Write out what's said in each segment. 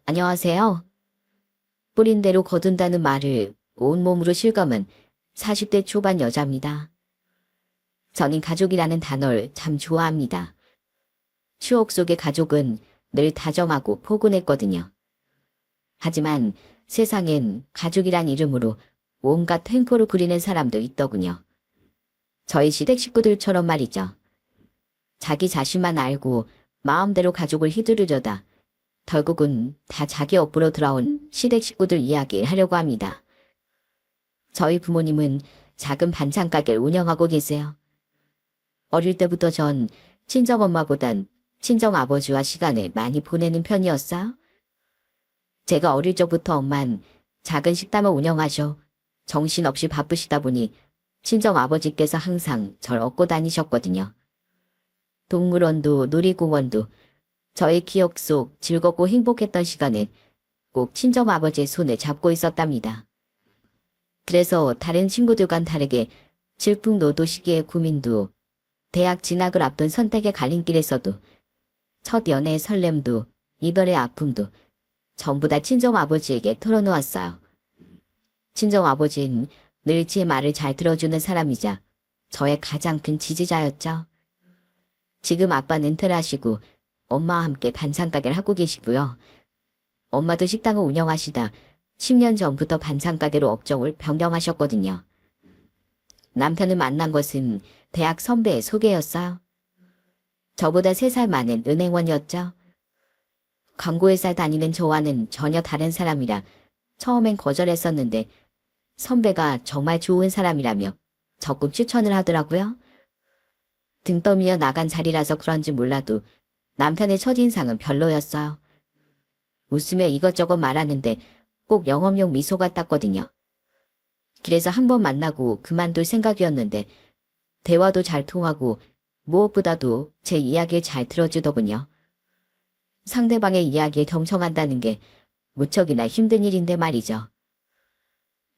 안녕하세요. 뿌린 대로 거둔다는 말을 온몸으로 실감은 40대 초반 여자입니다. 저는 가족이라는 단어를 참 좋아합니다. 추억 속의 가족은 늘 다정하고 포근했거든요. 하지만 세상엔 가족이란 이름으로 온갖 횡포를 부리는 사람도 있더군요. 저희 시댁 식구들처럼 말이죠. 자기 자신만 알고 마음대로 가족을 휘두르려다 결국은 다 자기 업으로 돌아온 시댁 식구들 이야기 하려고 합니다. 저희 부모님은 작은 반찬 가게를 운영하고 계세요. 어릴 때부터 전 친정엄마보단 친정아버지와 시간을 많이 보내는 편이었어요. 제가 어릴 적부터 엄만 작은 식당을 운영하셔 정신없이 바쁘시다 보니 친정아버지께서 항상 절 업고 다니셨거든요. 동물원도 놀이공원도 저의 기억 속 즐겁고 행복했던 시간에 꼭 친정아버지의 손을 잡고 있었답니다. 그래서 다른 친구들과는 다르게 질풍노도 시기의 고민도 대학 진학을 앞둔 선택의 갈림길에서도 첫 연애의 설렘도 이별의 아픔도 전부 다 친정아버지에게 털어놓았어요. 친정아버지는 늘 제 말을 잘 들어주는 사람이자 저의 가장 큰 지지자였죠. 지금 아빠는 은퇴를 하시고 엄마와 함께 반찬가게를 하고 계시고요. 엄마도 식당을 운영하시다 10년 전부터 반찬가게로 업종을 변경하셨거든요. 남편을 만난 것은 대학 선배의 소개였어요. 저보다 3살 많은 은행원이었죠. 광고회사 다니는 저와는 전혀 다른 사람이라 처음엔 거절했었는데 선배가 정말 좋은 사람이라며 적극 추천을 하더라고요. 등 떠밀려 나간 자리라서 그런지 몰라도 남편의 첫인상은 별로였어요. 웃으며 이것저것 말하는데 꼭 영업용 미소가 땄거든요. 그래서 한 번 만나고 그만둘 생각이었는데 대화도 잘 통하고 무엇보다도 제 이야기를 잘 들어주더군요. 상대방의 이야기에 경청한다는 게 무척이나 힘든 일인데 말이죠.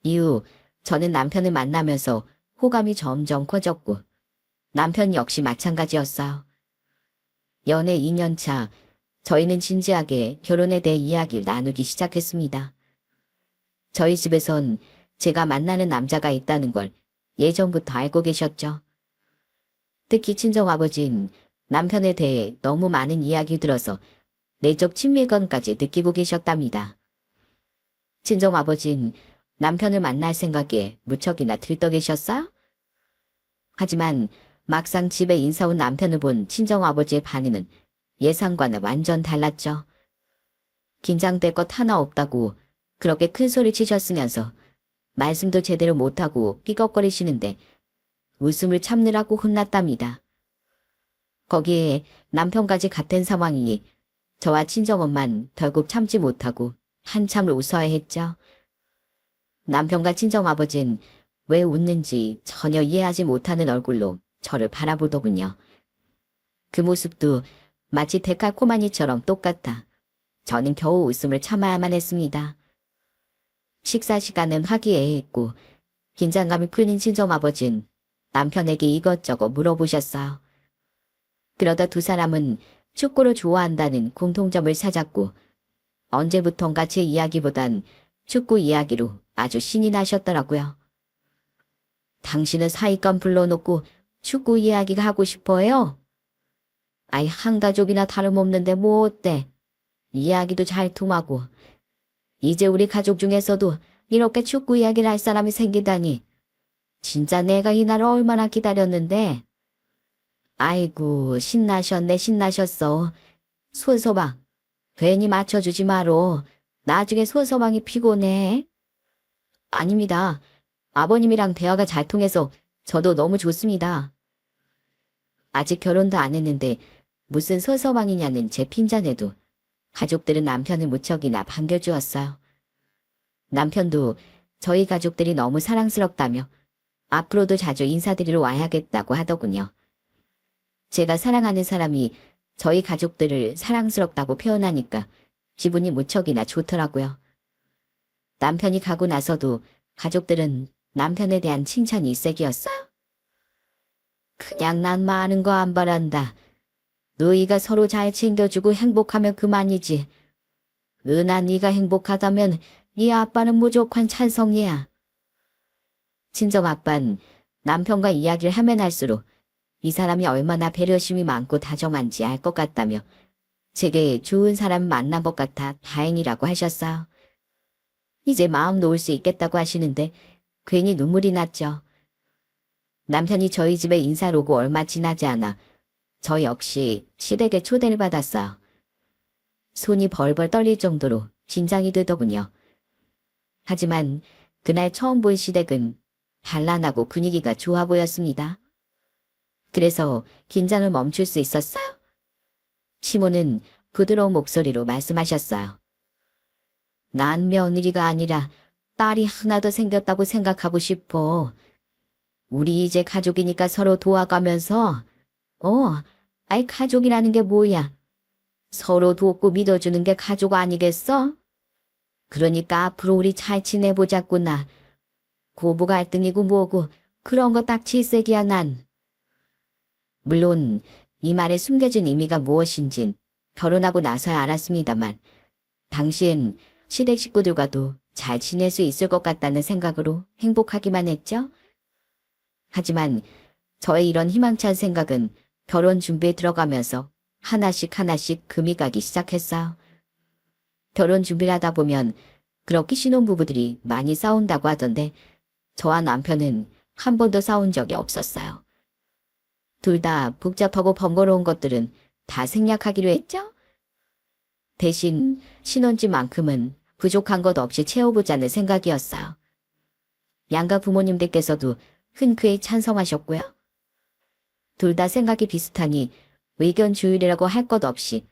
이후 저는 남편을 만나면서 호감이 점점 커졌고 남편 역시 마찬가지였어요. 연애 2년 차 저희는 진지하게 결혼에 대해 이야기를 나누기 시작했습니다. 저희 집에선 제가 만나는 남자가 있다는 걸 예전부터 알고 계셨죠. 특히 친정아버지는 남편에 대해 너무 많은 이야기 들어서 내적 친밀감까지 느끼고 계셨답니다. 친정아버지는 남편을 만날 생각에 무척이나 들떠 계셨어요? 하지만 막상 집에 인사 온 남편을 본 친정아버지의 반응은 예상과는 완전 달랐죠. 긴장될 것 하나 없다고 그렇게 큰 소리 치셨으면서 말씀도 제대로 못하고 삐걱거리시는데 웃음을 참느라고 혼났답니다. 거기에 남편까지 같은 상황이니 저와 친정엄만 결국 참지 못하고 한참을 웃어야 했죠. 남편과 친정아버지는 왜 웃는지 전혀 이해하지 못하는 얼굴로 저를 바라보더군요. 그 모습도 마치 데칼코마니처럼 똑같아 저는 겨우 웃음을 참아야만 했습니다. 식사 시간은 화기애애했고 긴장감이 풀린 친정아버지는 남편에게 이것저것 물어보셨어요. 그러다 두 사람은 축구를 좋아한다는 공통점을 찾았고 언제부턴가 제 이야기보단 축구 이야기로 아주 신이 나셨더라고요. 당신은 사위감 불러놓고 축구 이야기가 하고 싶어요? 아이 한 가족이나 다름없는데 뭐 어때? 이야기도 잘 통하고 이제 우리 가족 중에서도 이렇게 축구 이야기를 할 사람이 생기다니 진짜 내가 이날을 얼마나 기다렸는데 아이고 신나셨네 신나셨어. 손서방 괜히 맞춰주지 마로. 나중에 손서방이 피곤해. 아닙니다. 아버님이랑 대화가 잘 통해서 저도 너무 좋습니다. 아직 결혼도 안 했는데 무슨 손서방이냐는 제 핀잔에도 가족들은 남편을 무척이나 반겨주었어요. 남편도 저희 가족들이 너무 사랑스럽다며 앞으로도 자주 인사드리러 와야겠다고 하더군요. 제가 사랑하는 사람이 저희 가족들을 사랑스럽다고 표현하니까 기분이 무척이나 좋더라고요. 남편이 가고 나서도 가족들은 남편에 대한 칭찬이 일색이었어요. 그냥 난 많은 거 안 바란다. 너희가 서로 잘 챙겨주고 행복하면 그만이지. 은하 네가 행복하다면 네 아빠는 무조건 찬성이야. 친정 아빤 남편과 이야기를 하면 할수록 이 사람이 얼마나 배려심이 많고 다정한지 알 것 같다며 제게 좋은 사람 만난 것 같아 다행이라고 하셨어요. 이제 마음 놓을 수 있겠다고 하시는데 괜히 눈물이 났죠. 남편이 저희 집에 인사를 오고 얼마 지나지 않아 저 역시 시댁에 초대를 받았어요. 손이 벌벌 떨릴 정도로 긴장이 되더군요. 하지만 그날 처음 본 시댁은 단란하고 분위기가 좋아 보였습니다. 그래서 긴장을 멈출 수 있었어요. 시모는 부드러운 목소리로 말씀하셨어요. 난 며느리가 아니라 딸이 하나 더 생겼다고 생각하고 싶어. 우리 이제 가족이니까 서로 도와가면서, 아이 가족이라는 게 뭐야? 서로 돕고 믿어주는 게 가족 아니겠어? 그러니까 앞으로 우리 잘 지내보자꾸나. 고부 갈등이고 뭐고 그런 거 딱 질색이야 난. 물론 이 말에 숨겨진 의미가 무엇인진 결혼하고 나서야 알았습니다만 당시엔 시댁 식구들과도 잘 지낼 수 있을 것 같다는 생각으로 행복하기만 했죠. 하지만 저의 이런 희망찬 생각은 결혼 준비에 들어가면서 하나씩 하나씩 금이 가기 시작했어요. 결혼 준비를 하다 보면 그렇게 신혼부부들이 많이 싸운다고 하던데 저와 남편은 한 번도 싸운 적이 없었어요. 둘 다 복잡하고 번거로운 것들은 다 생략하기로 했죠. 대신 신혼집만큼은 부족한 것 없이 채워보자는 생각이었어요. 양가 부모님들께서도 흔쾌히 찬성하셨고요. 둘 다 생각이 비슷하니 의견 조율이라고 할 것 없이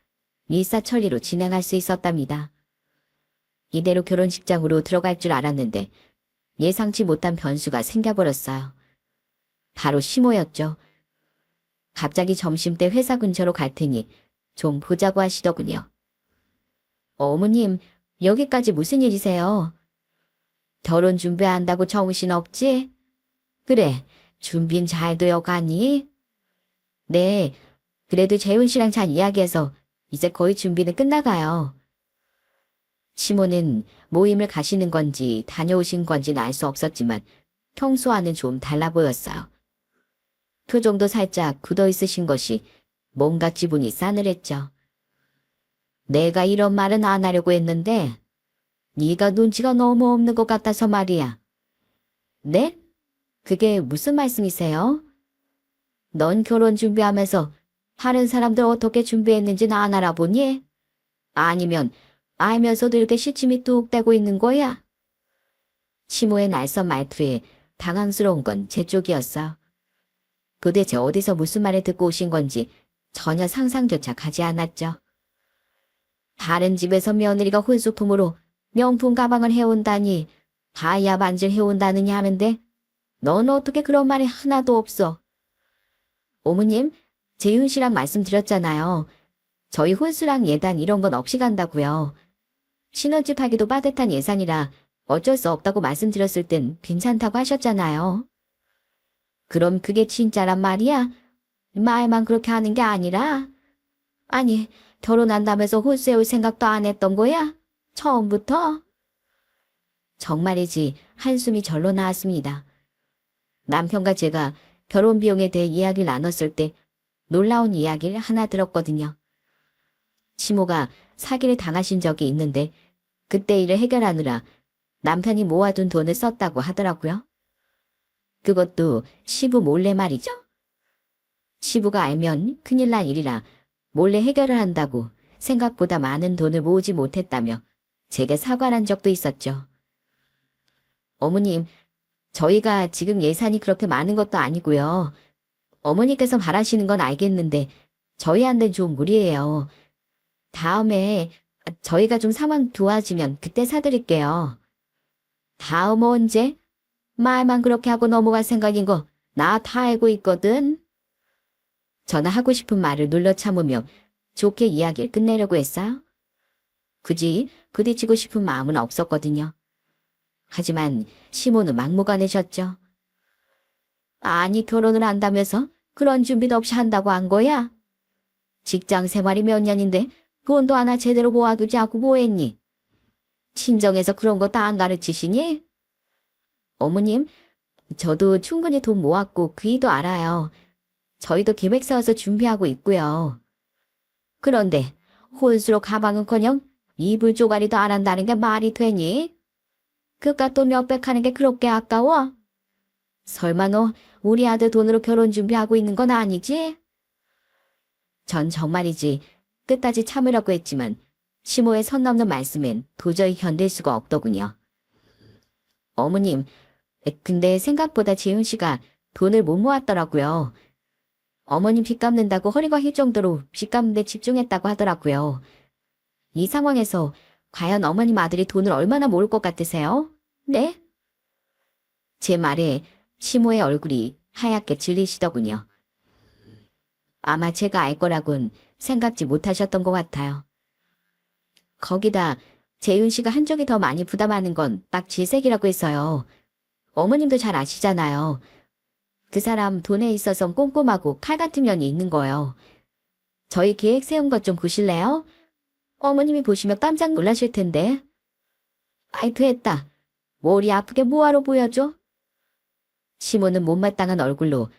일사천리로 진행할 수 있었답니다. 이대로 결혼식장으로 들어갈 줄 알았는데 예상치 못한 변수가 생겨버렸어요. 바로 시모였죠. 갑자기 점심때 회사 근처로 갈 테니 좀 보자고 하시더군요. 어머님, 여기까지 무슨 일이세요? 결혼 준비한다고 정신없지? 그래, 준비는 잘 되어 가니? 네, 그래도 재훈 씨랑 잘 이야기해서 이제 거의 준비는 끝나가요. 시모는 모임을 가시는 건지 다녀오신 건지는 알 수 없었지만 평소와는 좀 달라 보였어요. 표정도 살짝 굳어 있으신 것이 뭔가 기분이 싸늘했죠. 내가 이런 말은 안 하려고 했는데 네가 눈치가 너무 없는 것 같아서 말이야. 네? 그게 무슨 말씀이세요? 넌 결혼 준비하면서 다른 사람들 어떻게 준비했는지는 안 알아보니? 아니면 알면서도 이렇게 시침이 뚝 떼고 있는 거야? 시모의 날선 말투에 당황스러운 건 제 쪽이었어. 도대체 어디서 무슨 말을 듣고 오신 건지 전혀 상상조차 가지 않았죠. 다른 집에서 며느리가 혼수품으로 명품 가방을 해온다니 다이아 반지를 해온다느냐 하는데 넌 어떻게 그런 말이 하나도 없어. 어머님, 재윤 씨랑 말씀드렸잖아요. 저희 혼수랑 예단 이런 건 없이 간다고요. 신혼집 하기도 빠듯한 예산이라 어쩔 수 없다고 말씀드렸을 땐 괜찮다고 하셨잖아요. 그럼 그게 진짜란 말이야? 말만 그렇게 하는 게 아니라? 아니, 결혼한다면서 홀세울 생각도 안 했던 거야? 처음부터? 정말이지 한숨이 절로 나왔습니다. 남편과 제가 결혼 비용에 대해 이야기를 나눴을 때 놀라운 이야기를 하나 들었거든요. 시모가 사기를 당하신 적이 있는데 그때 일을 해결하느라 남편이 모아둔 돈을 썼다고 하더라고요. 그것도 시부 몰래 말이죠. 시부가 알면 큰일 날 일이라 몰래 해결을 한다고 생각보다 많은 돈을 모으지 못했다며 제게 사과를 한 적도 있었죠. 어머님, 저희가 지금 예산이 그렇게 많은 것도 아니고요. 어머니께서 바라시는 건 알겠는데 저희한테는 좀 무리예요. 다음에 저희가 좀 상황 좋아지면 그때 사드릴게요. 다음 언제? 말만 그렇게 하고 넘어갈 생각인 거 나 다 알고 있거든. 저는 하고 싶은 말을 눌러 참으며 좋게 이야기를 끝내려고 했어요. 굳이 부딪히고 싶은 마음은 없었거든요. 하지만 시모는 막무가내셨죠. 아니 결혼을 한다면서 그런 준비도 없이 한다고 한 거야? 직장 생활이 몇 년인데 돈도 하나 제대로 모아두지 않고 뭐 했니? 친정에서 그런 거 다 안 가르치시니? 어머님, 저도 충분히 돈 모았고 그 일도 알아요. 저희도 계획 세워서 준비하고 있고요. 그런데 혼수로 가방은커녕 이불 조가리도 안 한다는 게 말이 되니? 그깟 돈 몇백 하는 게 그렇게 아까워? 설마 너 우리 아들 돈으로 결혼 준비하고 있는 건 아니지? 전 정말이지 끝까지 참으려고 했지만 시모의 선 넘는 말씀엔 도저히 견딜 수가 없더군요. 어머님, 근데 생각보다 재훈 씨가 돈을 못 모았더라고요. 어머님 빚 갚는다고 허리가 힐 정도로 빚 갚는 데 집중했다고 하더라고요. 이 상황에서 과연 어머님 아들이 돈을 얼마나 모을 것 같으세요? 네? 제 말에 시모의 얼굴이 하얗게 질리시더군요. 아마 제가 알 거라곤 생각지 못하셨던 것 같아요. 거기다 재윤 씨가 한쪽이 더 많이 부담하는 건 딱 질색이라고 했어요. 어머님도 잘 아시잖아요. 그 사람 돈에 있어서 꼼꼼하고 칼 같은 면이 있는 거예요. 저희 계획 세운 것 좀 보실래요? 어머님이 보시면 깜짝 놀라실 텐데. 아이 됐다. 머리 아프게 뭐하러 보여줘? 시모는 못마땅한 얼굴로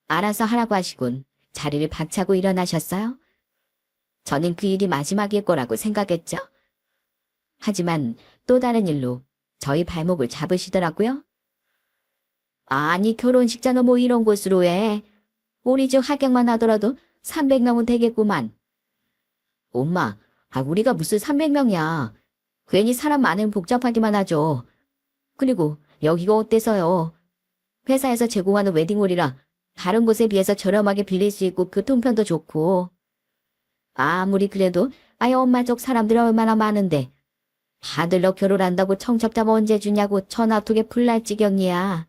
알아서 하라고 하시곤 자리를 박차고 일어나셨어요. 저는 그 일이 마지막일 거라고 생각했죠. 하지만 또 다른 일로 저희 발목을 잡으시더라고요. 아니 결혼식장은 뭐 이런 곳으로 해. 우리 집 하객만 하더라도 300명은 되겠구만. 엄마, 우리가 무슨 300명이야. 괜히 사람 많으면 복잡하기만 하죠. 그리고 여기가 어때서요? 회사에서 제공하는 웨딩홀이라 다른 곳에 비해서 저렴하게 빌릴 수 있고 교통편도 좋고. 아무리 그래도 아이 엄마 쪽 사람들 얼마나 많은데. 다들 너 결혼한다고 청첩장 언제 주냐고 전화 2개 풀날 지경이야.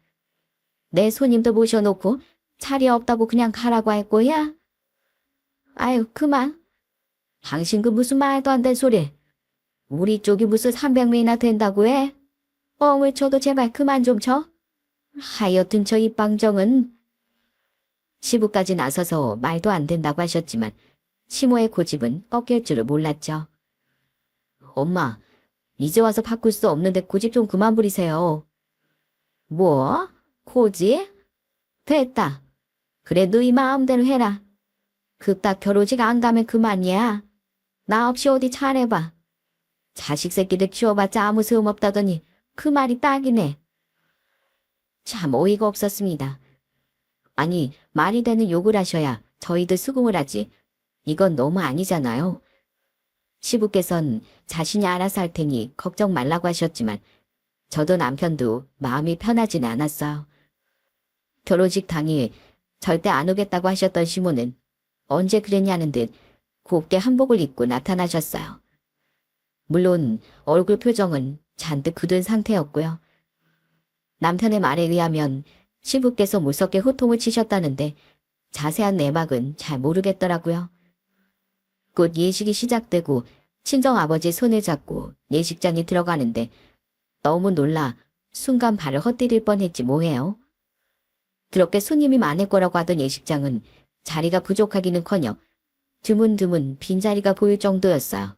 내 손님도 모셔놓고 자리 없다고 그냥 가라고 할 거야? 아유 그만. 당신 그 무슨 말도 안 되는 소리. 우리 쪽이 무슨 300명이나 된다고 해? 왜 저도 제발 그만 좀 쳐. 하여튼 저 입방정은. 시부까지 나서서 말도 안 된다고 하셨지만 시모의 고집은 꺾일 줄을 몰랐죠. 엄마, 이제 와서 바꿀 수 없는데 고집 좀 그만 부리세요. 뭐? 고집? 됐다. 그래 너희 마음대로 해라. 그딱 결혼식 안 가면 그만이야. 나 없이 어디 잘해봐. 자식 새끼들 키워봤자 아무 소용없다더니 그 말이 딱이네. 참 어이가 없었습니다. 아니 말이 되는 욕을 하셔야 저희들 수긍을 하지. 이건 너무 아니잖아요. 시부께선 자신이 알아서 할 테니 걱정 말라고 하셨지만 저도 남편도 마음이 편하진 않았어요. 결혼식 당일 절대 안 오겠다고 하셨던 시모는 언제 그랬냐는 듯 곱게 한복을 입고 나타나셨어요. 물론 얼굴 표정은 잔뜩 굳은 상태였고요. 남편의 말에 의하면 시부께서 무섭게 호통을 치셨다는데 자세한 내막은 잘 모르겠더라고요. 곧 예식이 시작되고 친정아버지 손을 잡고 예식장에 들어가는데 너무 놀라 순간 발을 헛디딜 뻔했지 뭐예요. 그렇게 손님이 많을 거라고 하던 예식장은 자리가 부족하기는커녕 드문드문 빈자리가 보일 정도였어요.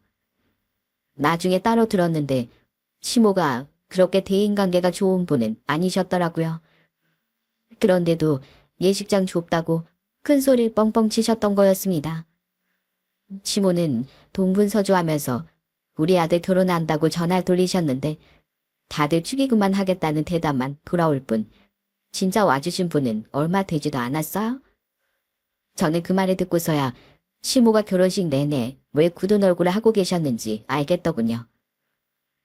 나중에 따로 들었는데 시모가 그렇게 대인관계가 좋은 분은 아니셨더라고요. 그런데도 예식장 좁다고 큰 소리를 뻥뻥 치셨던 거였습니다. 시모는 동분서주하면서 우리 아들 결혼한다고 전화를 돌리셨는데 다들 축의금만 하겠다는 대답만 돌아올 뿐 진짜 와주신 분은 얼마 되지도 않았어요. 저는 그 말을 듣고서야 시모가 결혼식 내내 왜 굳은 얼굴을 하고 계셨는지 알겠더군요.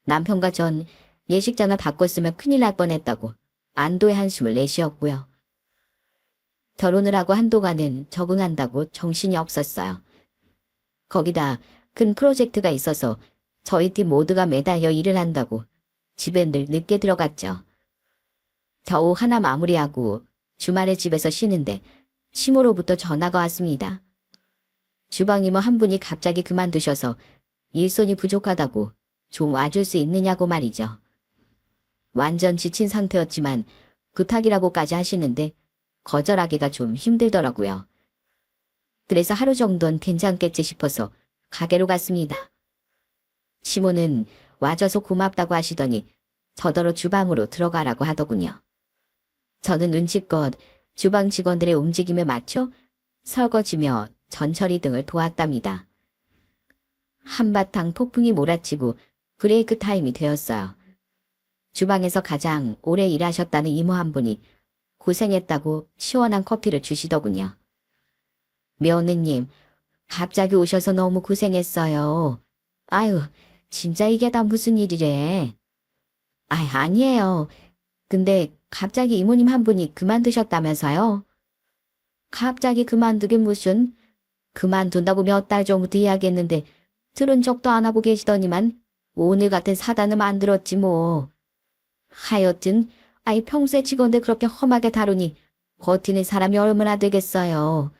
남편과 전 예식장을 바꿨으면 큰일 날 뻔했다고 안도의 한숨을 내쉬었고요. 결혼을 하고 한동안은 적응한다고 정신이 없었어요. 거기다 큰 프로젝트가 있어서 저희 팀 모두가 매달려 일을 한다고 집에 늘 늦게 들어갔죠. 겨우 하나 마무리하고 주말에 집에서 쉬는데 시모로부터 전화가 왔습니다. 주방이모 한 분이 갑자기 그만두셔서 일손이 부족하다고 좀 와줄 수 있느냐고 말이죠. 완전 지친 상태였지만 부탁이라고까지 하시는데 거절하기가 좀 힘들더라고요. 그래서 하루 정도는 괜찮겠지 싶어서 가게로 갔습니다. 시모는 와줘서 고맙다고 하시더니 저더러 주방으로 들어가라고 하더군요. 저는 눈치껏 주방 직원들의 움직임에 맞춰 설거지며 전처리 등을 도왔답니다. 한바탕 폭풍이 몰아치고 브레이크 타임이 되었어요. 주방에서 가장 오래 일하셨다는 이모 한 분이 고생했다고 시원한 커피를 주시더군요. 며느님, 갑자기 오셔서 너무 고생했어요. 아유, 진짜 이게 다 무슨 일이래. 아니에요. 근데 갑자기 이모님 한 분이 그만두셨다면서요? 갑자기 그만두긴 무슨, 그만둔다고 몇 달 전부터 이야기했는데 들은 척도 안 하고 계시더니만 오늘 같은 사단을 만들었지 뭐. 하여튼 평소에 직원들 그렇게 험하게 다루니 버티는 사람이 얼마나 되겠어요.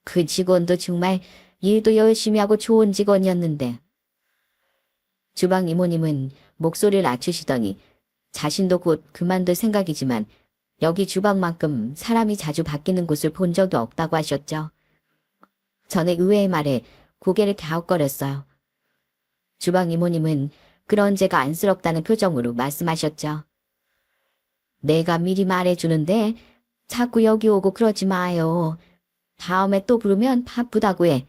그 직원도 정말 일도 열심히 하고 좋은 직원이었는데. 주방 이모님은 목소리를 낮추시더니 자신도 곧 그만둘 생각이지만 여기 주방만큼 사람이 자주 바뀌는 곳을 본 적이 없다고 하셨죠. 저는 의외의 말에 고개를 갸웃거렸어요. 주방 이모님은 그런 제가 안쓰럽다는 표정으로 말씀하셨죠. 내가 미리 말해주는데 자꾸 여기 오고 그러지 마요. 다음에 또 부르면 바쁘다고 해.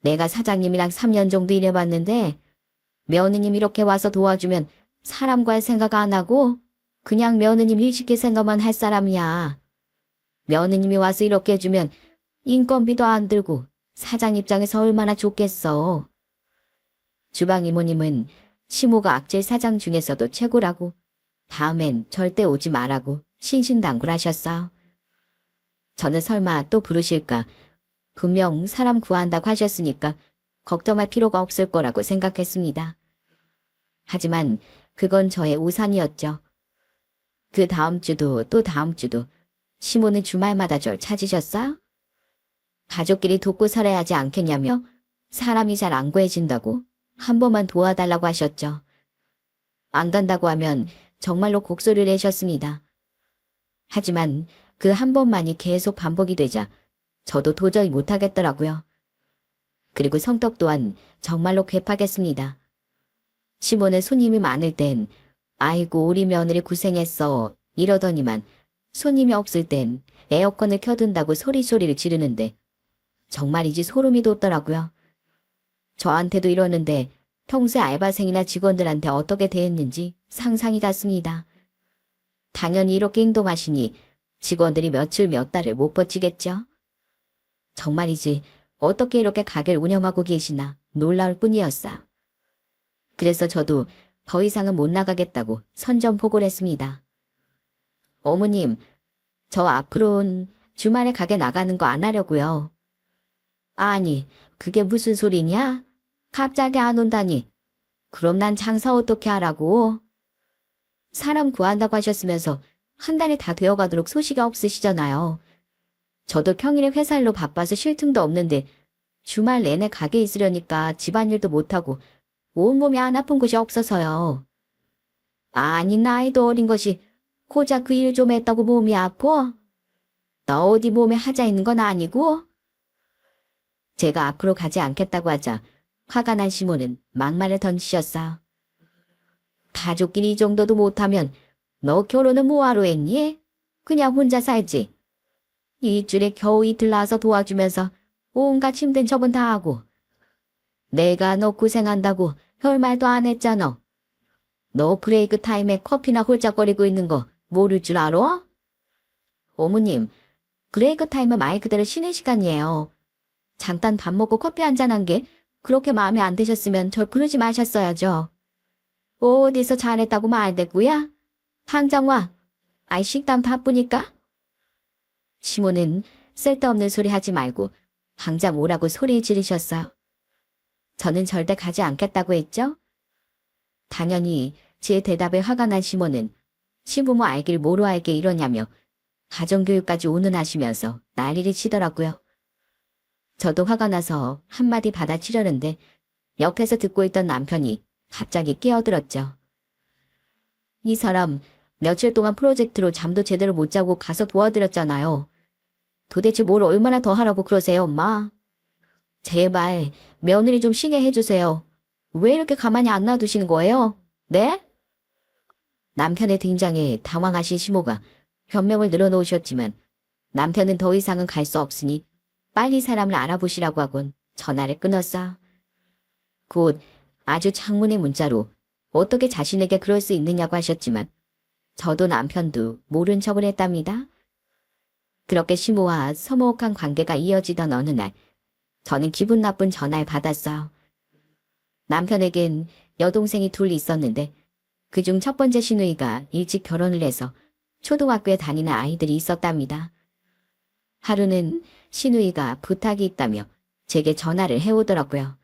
내가 사장님이랑 3년 정도 일해봤는데 며느님 이렇게 와서 도와주면 사람과 할 생각 안 하고 그냥 며느님 일 시킬 생각만 할 사람이야. 며느님이 와서 이렇게 해주면 인건비도 안 들고 사장 입장에서 얼마나 좋겠어. 주방 이모님은 시모가 악질 사장 중에서도 최고라고 다음엔 절대 오지 말라고 신신당부하셨어요. 저는 설마 또 부르실까? 분명 사람 구한다고 하셨으니까 걱정할 필요가 없을 거라고 생각했습니다. 하지만 그건 저의 우산이었죠. 그 다음 주도 또 다음 주도 시모는 주말마다 절 찾으셨어요? 가족끼리 돕고 살아야 하지 않겠냐며 사람이 잘 안 구해진다고 한 번만 도와달라고 하셨죠. 안 간다고 하면 정말로 곡소리를 내셨습니다. 하지만 그 한 번만이 계속 반복이 되자 저도 도저히 못하겠더라고요. 그리고 성격 또한 정말로 괴팍했습니다. 시모는 손님이 많을 땐 아이고 우리 며느리 고생했어 이러더니만 손님이 없을 땐 에어컨을 켜둔다고 소리소리를 지르는데 정말이지 소름이 돋더라고요. 저한테도 이러는데 평소에 알바생이나 직원들한테 어떻게 대했는지 상상이 갔습니다. 당연히 이렇게 행동하시니 직원들이 며칠 몇 달을 못 버티겠죠? 정말이지 어떻게 이렇게 가게를 운영하고 계시나 놀라울 뿐이었어. 그래서 저도 더 이상은 못 나가겠다고 선전포고를 했습니다. 어머님, 저 앞으로는 주말에 가게 나가는 거 안 하려고요. 아니, 그게 무슨 소리냐? 갑자기 안 온다니. 그럼 난 장사 어떻게 하라고? 사람 구한다고 하셨으면서 한 달이 다 되어가도록 소식이 없으시잖아요. 저도 평일에 회사 일로 바빠서 쉴 틈도 없는데 주말 내내 가게에 있으려니까 집안일도 못하고 온몸이 안 아픈 곳이 없어서요. 아니 나이도 어린 것이 고작 그 일 좀 했다고 몸이 아파? 너 어디 몸에 하자 있는 건 아니고? 제가 앞으로 가지 않겠다고 하자 화가 난 시모는 막말을 던지셨어요. 가족끼리 이 정도도 못하면 너 결혼은 뭐하러 했니? 그냥 혼자 살지. 일주일에 겨우 이틀 나와서 도와주면서 온갖 힘든 처분 다 하고. 내가 너 고생한다고 별말도 안 했잖아. 너 브레이크 타임에 커피나 홀짝거리고 있는 거 모를 줄 알아? 어머님, 브레이크 타임은 말 그대로 쉬는 시간이에요. 잠깐 밥 먹고 커피 한잔한 게 그렇게 마음에 안 드셨으면 절 부르지 마셨어야죠. 어디서 잘했다고 말대꾸야? 당장 와. 식당 바쁘니까? 시모는 쓸데없는 소리 하지 말고 당장 오라고 소리 지르셨어요. 저는 절대 가지 않겠다고 했죠? 당연히 제 대답에 화가 난 시모는 시부모 알길 뭐로 알게 이러냐며 가정교육까지 운운하시면서 난리를 치더라고요. 저도 화가 나서 한마디 받아치려는데 옆에서 듣고 있던 남편이 갑자기 끼어들었죠. 이 사람 며칠 동안 프로젝트로 잠도 제대로 못 자고 가서 도와드렸잖아요. 도대체 뭘 얼마나 더 하라고 그러세요, 엄마? 제발 며느리 좀 쉬게 해주세요. 왜 이렇게 가만히 안 놔두시는 거예요? 네? 남편의 등장에 당황하신 시모가 변명을 늘어놓으셨지만 남편은 더 이상은 갈 수 없으니 빨리 사람을 알아보시라고 하곤 전화를 끊었어. 곧 아주 장문의 문자로 어떻게 자신에게 그럴 수 있느냐고 하셨지만 저도 남편도 모른 척을 했답니다. 그렇게 시모와 서먹한 관계가 이어지던 어느 날 저는 기분 나쁜 전화를 받았어요. 남편에겐 여동생이 둘 있었는데 그중 첫 번째 시누이가 일찍 결혼을 해서 초등학교에 다니는 아이들이 있었답니다. 하루는 시누이가 부탁이 있다며 제게 전화를 해오더라고요.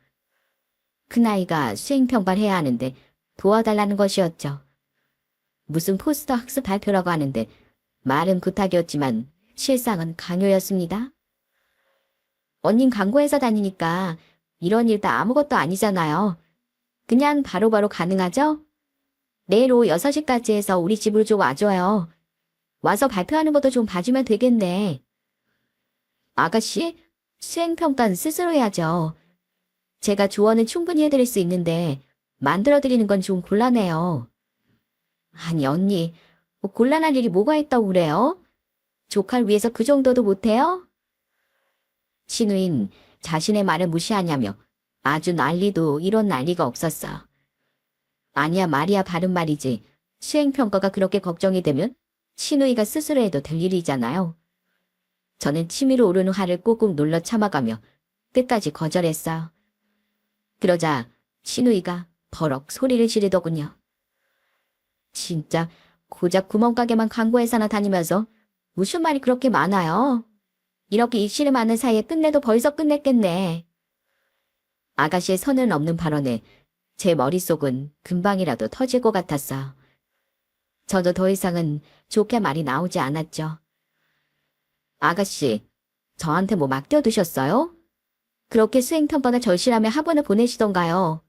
큰아이가 수행평가를 해야 하는데 도와달라는 것이었죠. 무슨 포스터 학습 발표라고 하는데 말은 부탁이었지만 실상은 강요였습니다. 언닌 광고회사 다니니까 이런 일 다 아무것도 아니잖아요. 그냥 바로바로 가능하죠? 내일 오후 6시까지 해서 우리 집으로 좀 와줘요. 와서 발표하는 것도 좀 봐주면 되겠네. 아가씨, 수행평가는 스스로 해야죠. 제가 조언은 충분히 해드릴 수 있는데 만들어드리는 건 좀 곤란해요. 아니 언니, 뭐 곤란한 일이 뭐가 있다고 그래요? 조카를 위해서 그 정도도 못해요? 시누인 자신의 말을 무시하냐며 아주 난리도 이런 난리가 없었어. 아니야 말이야 바른 말이지. 수행평가가 그렇게 걱정이 되면 시누이가 스스로 해도 될 일이잖아요. 저는 치밀어 오르는 화를 꾹꾹 눌러 참아가며 끝까지 거절했어요. 그러자 시누이가 버럭 소리를 지르더군요. 진짜 고작 구멍가게만 광고회사나 다니면서 무슨 말이 그렇게 많아요. 이렇게 입시를 많은 사이에 끝내도 벌써 끝냈겠네. 아가씨의 선을 넘는 발언에 제 머릿속은 금방이라도 터질 것 같았어. 저도 더 이상은 좋게 말이 나오지 않았죠. 아가씨, 저한테 뭐 맡겨두셨어요? 그렇게 수행평가가 절실하면 학원을 보내시던가요.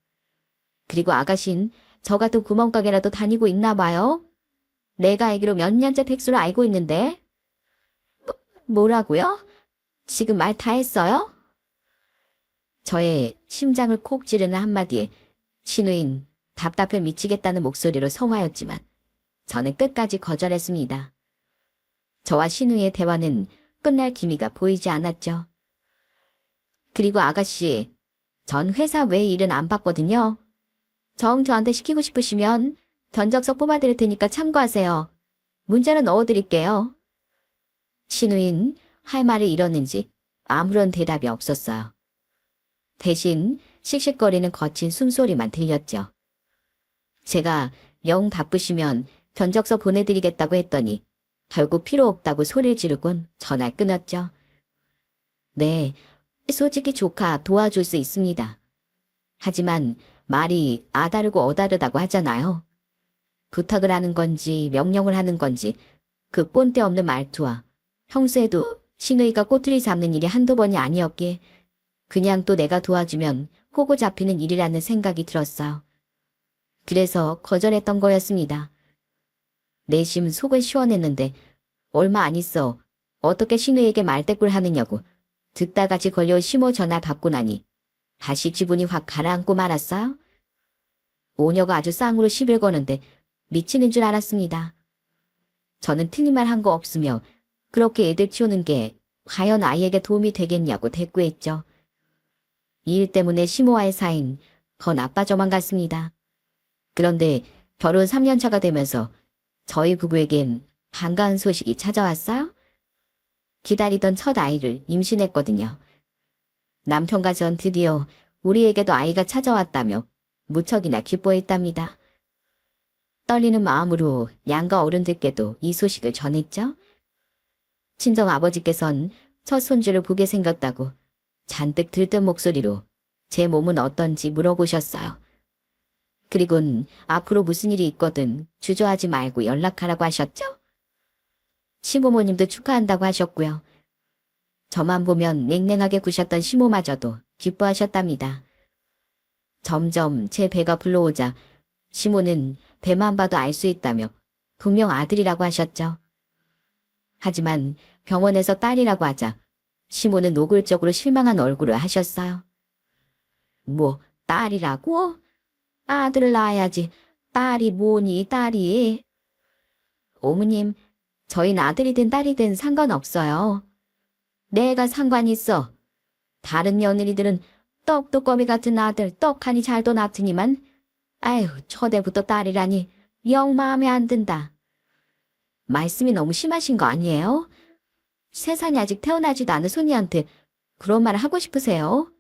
그리고 아가씨는 저 같은 구멍가게라도 다니고 있나 봐요. 내가 알기로 몇 년째 백수로 알고 있는데. 뭐라고요? 지금 말 다 했어요? 저의 심장을 콕 찌르는 한마디에 시누인 답답해 미치겠다는 목소리로 성화였지만 저는 끝까지 거절했습니다. 저와 시누이의 대화는 끝날 기미가 보이지 않았죠. 그리고 아가씨, 전 회사 외 일은 안 받거든요. 정 저한테 시키고 싶으시면 견적서 뽑아드릴 테니까 참고하세요. 문자로 넣어드릴게요. 시누인 할 말을 잃었는지 아무런 대답이 없었어요. 대신 씩씩거리는 거친 숨소리만 들렸죠. 제가 영 바쁘시면 견적서 보내드리겠다고 했더니 결국 필요 없다고 소리를 지르곤 전화를 끊었죠. 네, 솔직히 조카 도와줄 수 있습니다. 하지만 말이 아다르고 어다르다고 하잖아요. 부탁을 하는 건지 명령을 하는 건지 그 꼰대 없는 말투와 평소에도 시누이가 꼬투리 잡는 일이 한두 번이 아니었기에 그냥 또 내가 도와주면 호구 잡히는 일이라는 생각이 들었어요. 그래서 거절했던 거였습니다. 내심 속을 시원했는데 얼마 안 있어 어떻게 시누이에게 말대꾸를 하느냐고 듣다같이 걸려온 시모 전화 받고 나니 다시 기분이 확 가라앉고 말았어요. 오녀가 아주 쌍으로 시비를 거는데 미치는 줄 알았습니다. 저는 틀린 말 한 거 없으며 그렇게 애들 키우는 게 과연 아이에게 도움이 되겠냐고 대꾸했죠. 이 일 때문에 시모와의 사이는 더 나빠져만 갔습니다. 그런데 결혼 3년 차가 되면서 저희 부부에겐 반가운 소식이 찾아왔어요. 기다리던 첫 아이를 임신했거든요. 남편과 전 드디어 우리에게도 아이가 찾아왔다며 무척이나 기뻐했답니다. 떨리는 마음으로 양가 어른들께도 이 소식을 전했죠. 친정 아버지께선 첫 손주를 보게 생겼다고 잔뜩 들뜬 목소리로 제 몸은 어떤지 물어보셨어요. 그리곤 앞으로 무슨 일이 있거든 주저하지 말고 연락하라고 하셨죠. 시부모님도 축하한다고 하셨고요. 저만 보면 냉랭하게 구셨던 시모마저도 기뻐하셨답니다. 점점 제 배가 불러오자 시모는 배만 봐도 알 수 있다며 분명 아들이라고 하셨죠. 하지만 병원에서 딸이라고 하자 시모는 노골적으로 실망한 얼굴을 하셨어요. 뭐 딸이라고? 아들을 낳아야지. 딸이 뭐니, 딸이. 어머님, 저희는 아들이든 딸이든 상관없어요. 내가 상관 있어. 다른 며느리들은 떡두꺼비 같은 아들 떡하니 잘도 낳더니만, 아휴, 초대부터 딸이라니 영 마음에 안 든다. 말씀이 너무 심하신 거 아니에요? 세상에 아직 태어나지도 않은 손이한테 그런 말을 하고 싶으세요?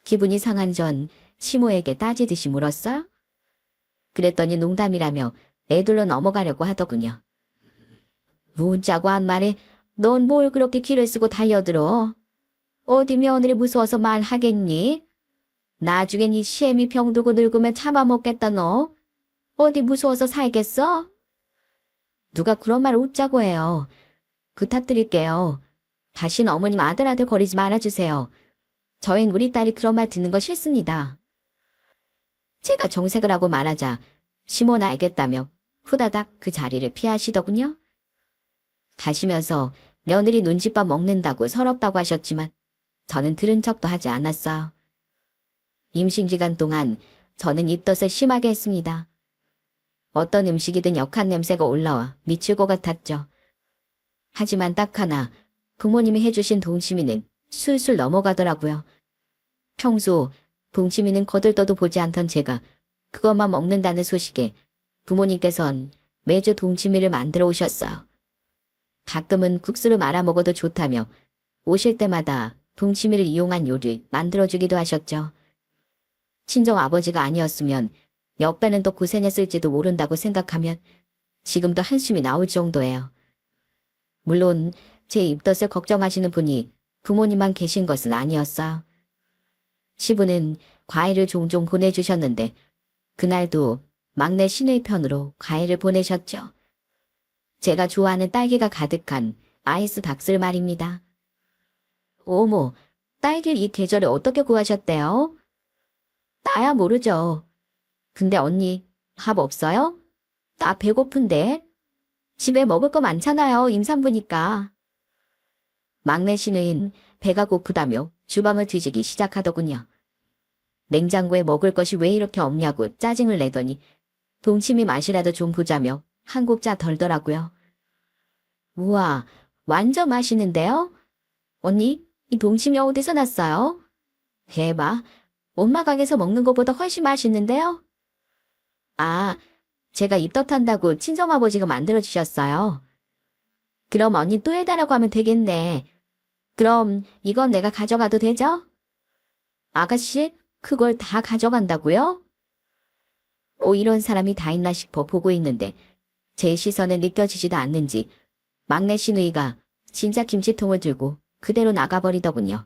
기분이 상한 전 시모에게 따지듯이 물었어? 그랬더니 농담이라며 애들로 넘어가려고 하더군요. 문자고 한 말에 넌 뭘 그렇게 기를 쓰고 달려들어? 어디 며느리 무서워서 말하겠니? 나중엔 이 시애미 병들고 늙으면 참아먹겠다 너. 어디 무서워서 살겠어? 누가 그런 말을 웃자고 해요. 부탁드릴게요. 다신 어머님 아들 거리지 말아주세요. 저흰 우리 딸이 그런 말 듣는 거 싫습니다. 제가 정색을 하고 말하자 시모는 알겠다며 후다닥 그 자리를 피하시더군요. 가시면서 며느리 눈칫밥 먹는다고 서럽다고 하셨지만 저는 들은 척도 하지 않았어요. 임신기간 동안 저는 입덧을 심하게 했습니다. 어떤 음식이든 역한 냄새가 올라와 미칠 것 같았죠. 하지만 딱 하나 부모님이 해주신 동치미는 술술 넘어가더라고요. 평소 동치미는 거들떠도 보지 않던 제가 그것만 먹는다는 소식에 부모님께선 매주 동치미를 만들어 오셨어요. 가끔은 국수를 말아 먹어도 좋다며 오실 때마다 동치미를 이용한 요리 만들어주기도 하셨죠. 친정 아버지가 아니었으면 옆배는 더 고생했을지도 모른다고 생각하면 지금도 한숨이 나올 정도예요. 물론 제 입덧을 걱정하시는 분이 부모님만 계신 것은 아니었어요. 시부는 과일을 종종 보내주셨는데 그날도 막내 신의 편으로 과일을 보내셨죠. 제가 좋아하는 딸기가 가득한 아이스 박스를 말입니다. 어머, 딸기를 이 계절에 어떻게 구하셨대요? 나야 모르죠. 근데 언니, 밥 없어요? 나 배고픈데. 집에 먹을 거 많잖아요, 임산부니까. 막내 신우인 배가 고프다며 주방을 뒤지기 시작하더군요. 냉장고에 먹을 것이 왜 이렇게 없냐고 짜증을 내더니 동치미 맛이라도 좀 보자며 한 국자 덜더라고요. 우와, 완전 맛있는데요? 언니, 이 동치미 어디서 났어요? 대박, 엄마 가게에서 먹는 것보다 훨씬 맛있는데요? 아, 제가 입덧한다고 친정아버지가 만들어주셨어요. 그럼 언니 또 해달라고 하면 되겠네. 그럼 이건 내가 가져가도 되죠? 아가씨, 그걸 다 가져간다고요? 이런 사람이 다 있나 싶어 보고 있는데 제 시선에 느껴지지도 않는지 막내 시누이가 진짜 김치통을 들고 그대로 나가버리더군요.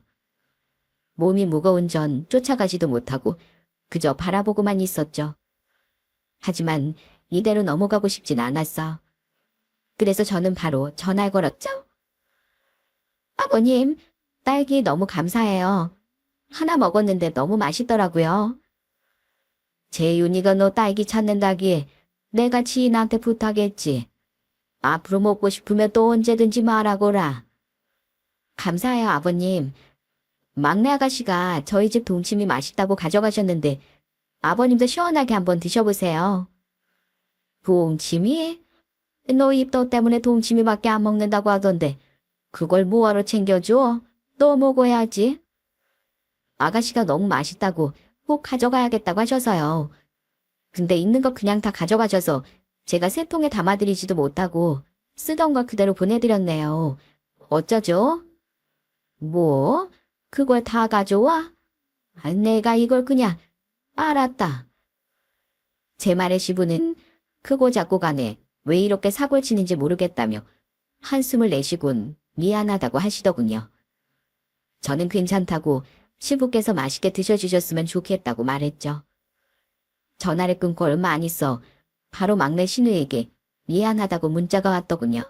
몸이 무거운 전 쫓아가지도 못하고 그저 바라보고만 있었죠. 하지만 이대로 넘어가고 싶진 않았어. 그래서 저는 바로 전화를 걸었죠. 아버님, 딸기 너무 감사해요. 하나 먹었는데 너무 맛있더라고요. 재윤이가 너 딸기 찾는다기에 내가 지인한테 부탁했지. 앞으로 먹고 싶으면 또 언제든지 말하거라. 감사해요, 아버님. 막내 아가씨가 저희 집 동치미 맛있다고 가져가셨는데 아버님도 시원하게 한번 드셔보세요. 동치미? 너 입덧 때문에 동치미밖에 안 먹는다고 하던데 그걸 뭐하러 챙겨줘? 너 먹어야지. 아가씨가 너무 맛있다고 꼭 가져가야겠다고 하셔서요. 근데 있는 거 그냥 다 가져가셔서 제가 세 통에 담아드리지도 못하고 쓰던 거 그대로 보내드렸네요. 어쩌죠? 뭐? 그걸 다 가져와? 내가 이걸 그냥... 알았다. 제 말에 시부는 크고 작고 간에 왜 이렇게 사고를 치는지 모르겠다며 한숨을 내쉬곤 미안하다고 하시더군요. 저는 괜찮다고 시부께서 맛있게 드셔주셨으면 좋겠다고 말했죠. 전화를 끊고 얼마 안 있어 바로 막내 신우에게 미안하다고 문자가 왔더군요.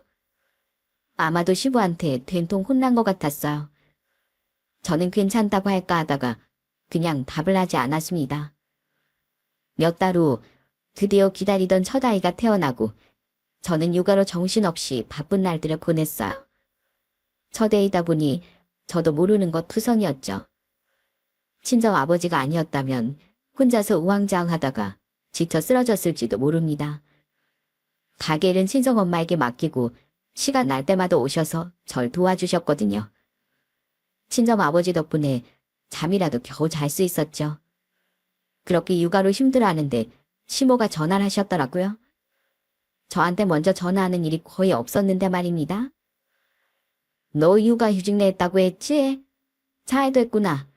아마도 시부한테 된통 혼난 것 같았어요. 저는 괜찮다고 할까 하다가 그냥 답을 하지 않았습니다. 몇 달 후 드디어 기다리던 첫 아이가 태어나고 저는 육아로 정신없이 바쁜 날들을 보냈어요. 첫 애이다 보니 저도 모르는 것 투성이었죠. 친정 아버지가 아니었다면 혼자서 우왕좌왕하다가 지쳐 쓰러졌을지도 모릅니다. 가게는 친정엄마에게 맡기고 시간 날 때마다 오셔서 절 도와주셨거든요. 친정아버지 덕분에 잠이라도 겨우 잘 수 있었죠. 그렇게 육아로 힘들어하는데 시모가 전화를 하셨더라고요. 저한테 먼저 전화하는 일이 거의 없었는데 말입니다. 너 육아휴직 냈다고 했지? 잘 됐구나.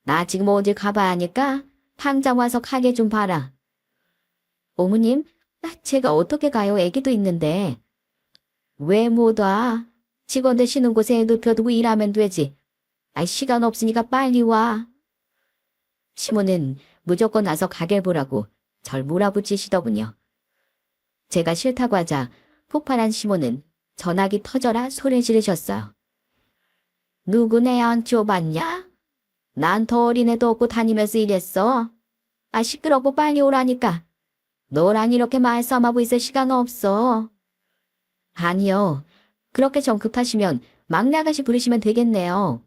나 지금 어딜 가봐야 하니까 당장 와서 가게 좀 봐라. 어머님, 제가 어떻게 가요? 애기도 있는데. 왜 못 와? 직원들 쉬는 곳에 눕혀두고 일하면 되지. 시간 없으니까 빨리 와. 시모는 무조건 와서 가게 보라고 절 몰아붙이시더군요. 제가 싫다고 하자 폭발한 시모는 전화기 터져라 소리 지르셨어요. 누구네 안 좁았냐? 난 더 어린애도 없고 다니면서 일했어. 시끄럽고 빨리 오라니까. 너랑 이렇게 말싸움하고 있을 시간 없어. 아니요. 그렇게 정 급하시면 막내 아가씨 부르시면 되겠네요.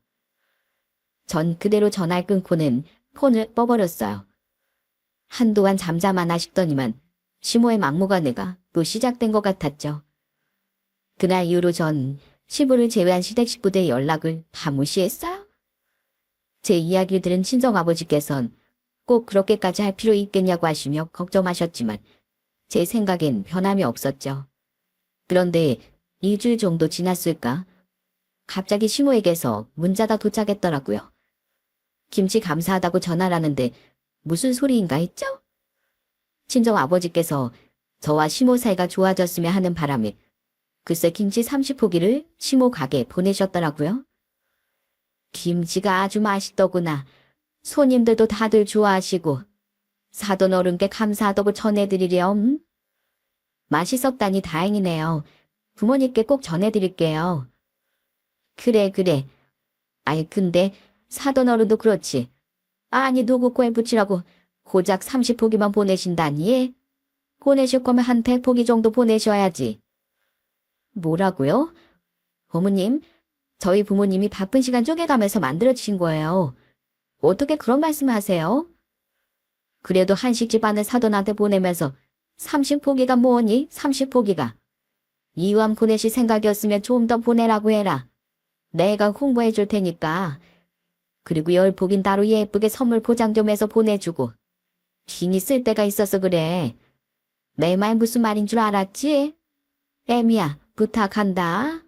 전 그대로 전화를 끊고는 폰을 꺼버렸어요. 한동안 잠잠하나 싶더니만 시모의 막무가내가 또 시작된 것 같았죠. 그날 이후로 전 시부를 제외한 시댁 식구들의 연락을 다 무시했어요. 제 이야기를 들은 친정아버지께선 꼭 그렇게까지 할 필요 있겠냐고 하시며 걱정하셨지만 제 생각엔 변함이 없었죠. 그런데 2주일 정도 지났을까? 갑자기 시모에게서 문자가 도착했더라고요. 김치 감사하다고 전화를 하는데 무슨 소리인가 했죠? 친정아버지께서 저와 시모 사이가 좋아졌으면 하는 바람에 글쎄 김치 30포기를 시모 가게에 보내셨더라고요. 김치가 아주 맛있더구나. 손님들도 다들 좋아하시고 사돈 어른께 감사하다고 전해드리렴. 맛있었다니 다행이네요. 부모님께 꼭 전해드릴게요. 그래. 근데 사돈 어른도 그렇지. 누구 코에 붙이라고 고작 30포기만 보내신다니? 보내실 거면 한 100포기 정도 보내셔야지. 뭐라고요? 어머님, 저희 부모님이 바쁜 시간 쪼개가면서 만들어주신 거예요. 어떻게 그런 말씀을 하세요? 그래도 한식 집안을 사돈한테 보내면서 30포기가 뭐니? 30포기가. 이왕 보내실 생각이었으면 좀 더 보내라고 해라. 내가 홍보해 줄 테니까. 그리고 10포긴 따로 예쁘게 선물 포장 좀 해서 보내주고. 괜히 쓸 데가 있어서 그래. 내 말 무슨 말인 줄 알았지? 애미야, 부탁한다.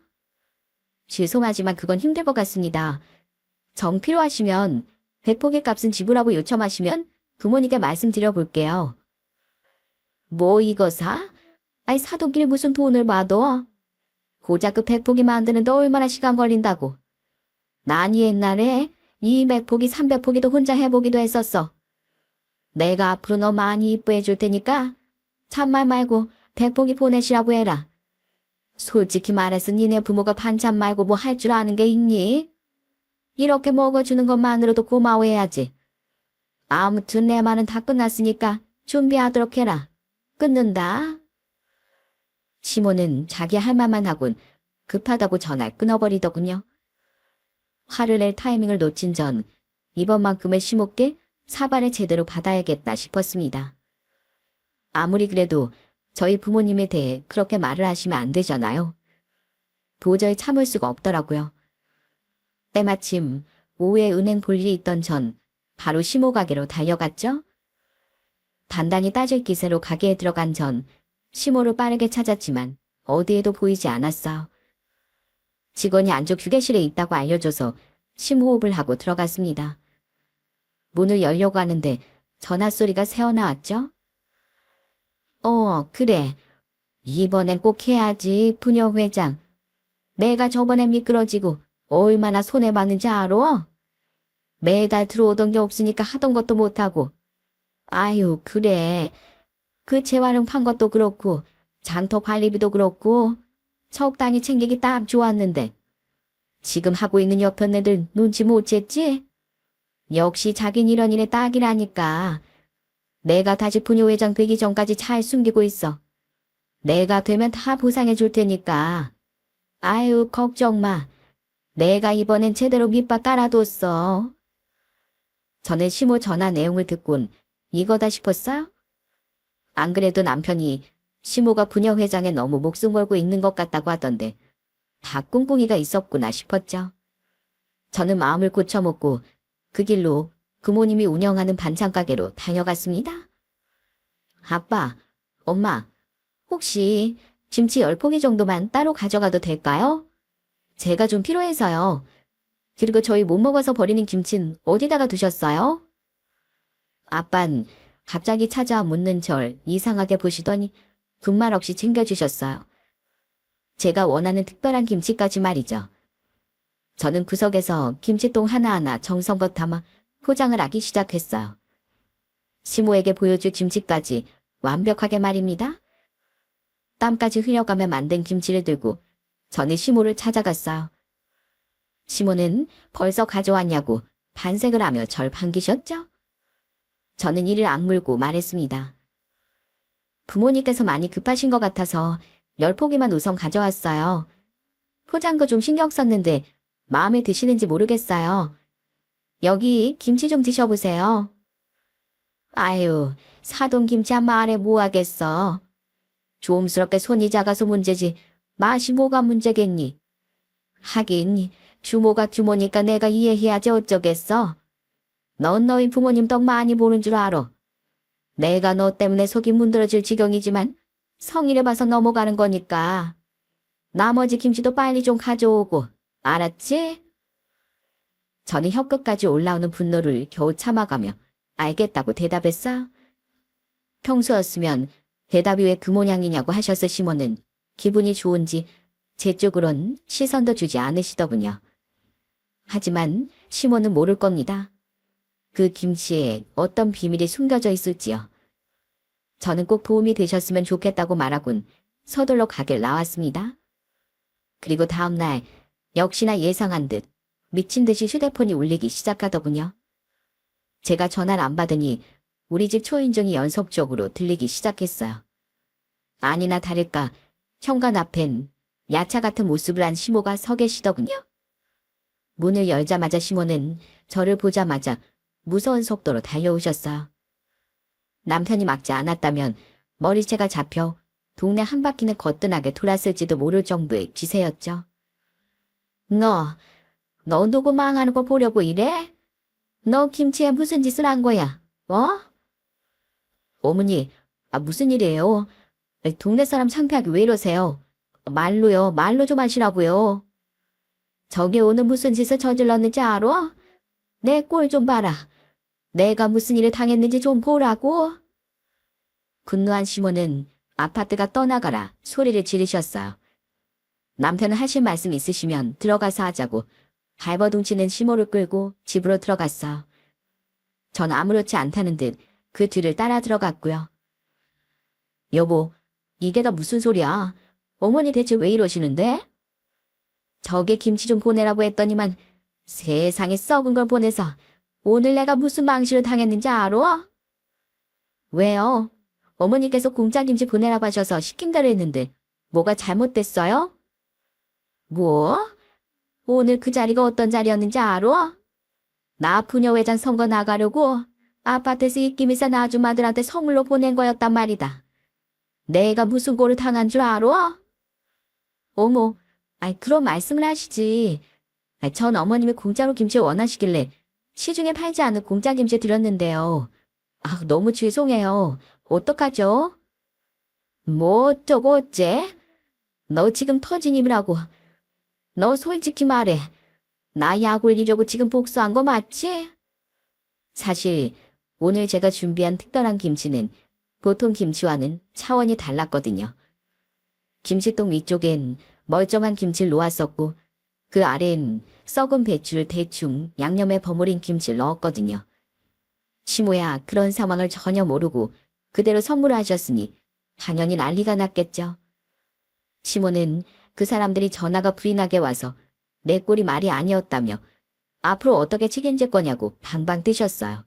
죄송하지만 그건 힘들 것 같습니다. 정 필요하시면 100포기 값은 지불하고 요청하시면 부모님께 말씀드려 볼게요. 뭐 이거 사? 사돈끼리 무슨 돈을 받아? 고작 그 100포기 만드는데 얼마나 시간 걸린다고. 난 옛날에 200포기, 300포기도 혼자 해보기도 했었어. 내가 앞으로 너 많이 이뻐해 줄 테니까 참말 말고 100포기 보내시라고 해라. 솔직히 말해서 니네 부모가 반찬 말고 뭐 할 줄 아는 게 있니? 이렇게 먹어주는 것만으로도 고마워해야지. 아무튼 내 말은 다 끝났으니까 준비하도록 해라. 끊는다. 시모는 자기 할 말만 하곤 급하다고 전화를 끊어버리더군요. 화를 낼 타이밍을 놓친 전 이번만큼은 시모께 사과를 제대로 받아야겠다 싶었습니다. 아무리 그래도 저희 부모님에 대해 그렇게 말을 하시면 안 되잖아요. 도저히 참을 수가 없더라고요. 때마침 오후에 은행 볼 일이 있던 전 바로 시모 가게로 달려갔죠. 단단히 따질 기세로 가게에 들어간 전 시모를 빠르게 찾았지만 어디에도 보이지 않았어요. 직원이 안쪽 휴게실에 있다고 알려줘서 심호흡을 하고 들어갔습니다. 문을 열려고 하는데 전화 소리가 새어나왔죠. 그래. 이번엔 꼭 해야지, 부녀회장. 내가 저번에 미끄러지고 얼마나 손해봤는지 알아? 매달 들어오던 게 없으니까 하던 것도 못하고. 아유, 그래. 그 재활용 판 것도 그렇고 장터 관리비도 그렇고 적당히 챙기기 딱 좋았는데 지금 하고 있는 옆편 애들 눈치 못 챘지? 역시 자긴 이런 일에 딱이라니까. 내가 다시 부녀회장 되기 전까지 잘 숨기고 있어. 내가 되면 다 보상해 줄 테니까. 아유, 걱정 마. 내가 이번엔 제대로 밑밥 깔아뒀어. 저는 시모 전화 내용을 듣곤 이거다 싶었어요? 안 그래도 남편이 시모가 부녀회장에 너무 목숨 걸고 있는 것 같다고 하던데 다 꿍꿍이가 있었구나 싶었죠. 저는 마음을 고쳐먹고 그 길로 부모님이 운영하는 반찬 가게로 다녀갔습니다. 아빠, 엄마, 혹시 김치 10포기 정도만 따로 가져가도 될까요? 제가 좀 필요해서요. 그리고 저희 못 먹어서 버리는 김치는 어디다가 두셨어요? 아빤 갑자기 찾아와 묻는 절 이상하게 보시더니 군말 없이 챙겨주셨어요. 제가 원하는 특별한 김치까지 말이죠. 저는 구석에서 김치통 하나하나 정성껏 담아 포장을 하기 시작했어요. 시모에게 보여줄 김치까지 완벽하게 말입니다. 땀까지 흘려가며 만든 김치를 들고 저는 시모를 찾아갔어요. 시모는 벌써 가져왔냐고 반색을 하며 절 반기셨죠? 저는 이를 악물고 말했습니다. 부모님께서 많이 급하신 것 같아서 10포기만 우선 가져왔어요. 포장도 좀 신경 썼는데 마음에 드시는지 모르겠어요. 여기 김치 좀 드셔보세요. 아유, 사돈 김치 한 마을에 뭐 하겠어. 조음스럽게 손이 작아서 문제지 맛이 뭐가 문제겠니. 하긴 규모가 규모니까 내가 이해해야지 어쩌겠어. 넌 너희 부모님 덕 많이 보는 줄 알아. 내가 너 때문에 속이 문드러질 지경이지만 성의를 봐서 넘어가는 거니까. 나머지 김치도 빨리 좀 가져오고, 알았지? 저는 혀끝까지 올라오는 분노를 겨우 참아가며 알겠다고 대답했어. 평소였으면 대답이 왜 그 모양이냐고 하셨을 시모는 기분이 좋은지 제 쪽으론 시선도 주지 않으시더군요. 하지만 시모는 모를 겁니다. 그 김치에 어떤 비밀이 숨겨져 있을지요. 저는 꼭 도움이 되셨으면 좋겠다고 말하곤 서둘러 가게를 나왔습니다. 그리고 다음날 역시나 예상한 듯 미친 듯이 휴대폰이 울리기 시작하더군요. 제가 전화를 안 받으니 우리 집 초인종이 연속적으로 들리기 시작했어요. 아니나 다를까 현관 앞엔 야차 같은 모습을 한 시모가 서 계시더군요. 문을 열자마자 시모는 저를 보자마자 무서운 속도로 달려오셨어요. 남편이 막지 않았다면 머리채가 잡혀 동네 한 바퀴는 거뜬하게 돌았을지도 모를 정도의 기세였죠. 너 누구 망하는 거 보려고 이래? 너 김치에 무슨 짓을 한 거야? 어머니, 무슨 일이에요? 동네 사람 창피하게 왜 이러세요? 말로요, 말로 좀 하시라고요. 저기 오늘 무슨 짓을 저질렀는지 알아? 내 꼴 좀 봐라. 내가 무슨 일을 당했는지 좀 보라고. 분노한 시모는 아파트가 떠나가라 소리를 지르셨어요. 남편은 하실 말씀 있으시면 들어가서 하자고 발버둥치는 시모를 끌고 집으로 들어갔어요. 전 아무렇지 않다는 듯 그 뒤를 따라 들어갔고요. 여보, 이게 다 무슨 소리야? 어머니 대체 왜 이러시는데? 저게 김치 좀 보내라고 했더니만 세상에 썩은 걸 보내서 오늘 내가 무슨 망신을 당했는지 알아? 왜요? 어머니께서 공짜 김치 보내라고 하셔서 시킨 대로 했는데 뭐가 잘못됐어요? 뭐? 오늘 그 자리가 어떤 자리였는지 알아? 나 부녀회장 선거 나가려고 아파트에서 입김이싼 아줌마들한테 선물로 보낸 거였단 말이다. 내가 무슨 꼴을 당한 줄 알아? 어머, 그런 말씀을 하시지. 전 어머님이 공짜로 김치 원하시길래 시중에 팔지 않은 공짜 김치 드렸는데요. 너무 죄송해요. 어떡하죠? 뭐 어쩌고 어째? 너 지금 터진 입이라고. 너 솔직히 말해. 나 약 올리려고 지금 복수한 거 맞지? 사실 오늘 제가 준비한 특별한 김치는 보통 김치와는 차원이 달랐거든요. 김치통 위쪽엔 멀쩡한 김치를 놓았었고 그 아래엔 썩은 배추를 대충 양념에 버무린 김치를 넣었거든요. 시모야 그런 상황을 전혀 모르고 그대로 선물을 하셨으니 당연히 난리가 났겠죠. 시모는 그 사람들이 전화가 불이 나게 와서 내 꼴이 말이 아니었다며 앞으로 어떻게 책임질 거냐고 방방 뜨셨어요.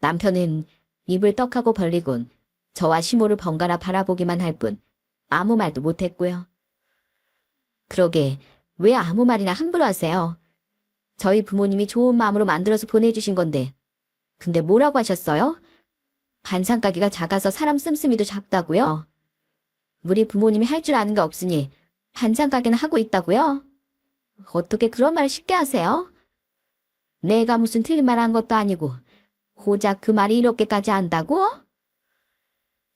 남편은 입을 떡하고 벌리곤 저와 시모를 번갈아 바라보기만 할 뿐 아무 말도 못했고요. 그러게 왜 아무 말이나 함부로 하세요? 저희 부모님이 좋은 마음으로 만들어서 보내주신 건데 근데 뭐라고 하셨어요? 반찬가게가 작아서 사람 씀씀이도 작다고요? 우리 부모님이 할 줄 아는 게 없으니 반찬가게는 하고 있다고요? 어떻게 그런 말을 쉽게 하세요? 내가 무슨 틀린 말 한 것도 아니고 고작 그 말이 이렇게까지 안다고?